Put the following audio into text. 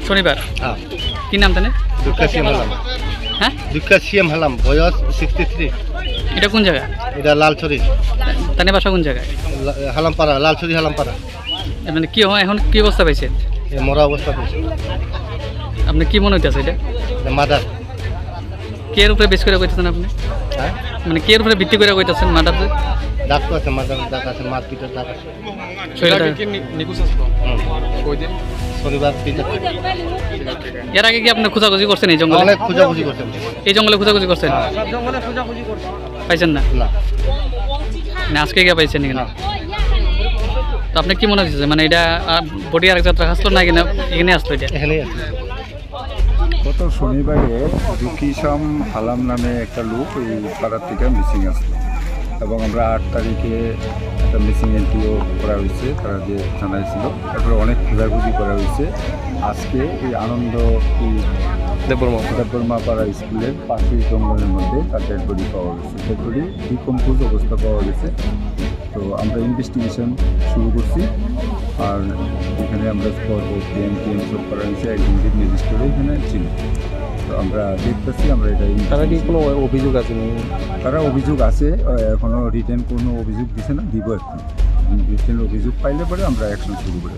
শনিবার হ্যাঁ কি নাম তাহলে? দুঃখা সিএম হলাম। হ্যাঁ দুঃখা সিএম হলাম, বয়স 63। এটা কোন জায়গা? এটা লালছড়ি তানে বাসা কোন জায়গায়? হালামপাড়া, লালছড়ি হালামপাড়া। মানে কি হয় এখন, কি অবস্থা পাইছেন? মরা অবস্থা পেয়েছে। আপনি কি মনে হইতেছে এটা? মাদার। কে উপরে বেশ করে কইতেছেন আপনি? হ্যাঁ মানে কে উপরে ভিত্তি করে কইতেছেন মার্ডার? ডাক তো আছে, মাদার ডাক আছে, মারপিটের ডাক আছে। শনিবার এর আগে কি আপনি খোঁজাখুঁজি করছেন এই জঙ্গলে? অনেক খোঁজাখুঁজি করছেন। এই জঙ্গলে খোঁজাখুঁজি করছেন? পাইছেন না? না আজকে গিয়ে পাইছেন কিনা? তো আপনি কি মনে হচ্ছে, মানে এটা বডি আরেক যাত্রা আসলো না কিনা এখানে আসলো? এটা এখানেই আছে। গত শনিবারে দুকিসাম হালাম নামে একটা লোক এই পাড়ার থেকে মিসিং আসলো এবং আমরা 8 তারিখে একটা মিসিং এন্ট্রিও করা হয়েছে, তারা যে জানাইছিল। তারপরে অনেক খোঁজাখুঁজি করা হয়েছে। আজকে এই আনন্দ দেববর্মা পাড়া স্কুলের পাশের জঙ্গলের মধ্যে তার ডেড বডি পাওয়া গেছে। ডেড বডি ডিকম্পোজ অবস্থা পাওয়া গেছে। তো আমরা ইনভেস্টিগেশন শুরু করছি। আর এখানে আমরা স্পট টিএম সব করা হয়েছে। একজন ম্যাজিস্ট্রেট এখানে ছিল। তো আমরা দেখতেছি আমরা এটা। তারা কি কোনো অভিযোগ আছে? তারা অভিযোগ আছে, এখনও রিটেন কোনো অভিযোগ দিছে না, দিব এখন। রিটেন অভিযোগ পাইলে পরে আমরা অ্যাকশন শুরু করে।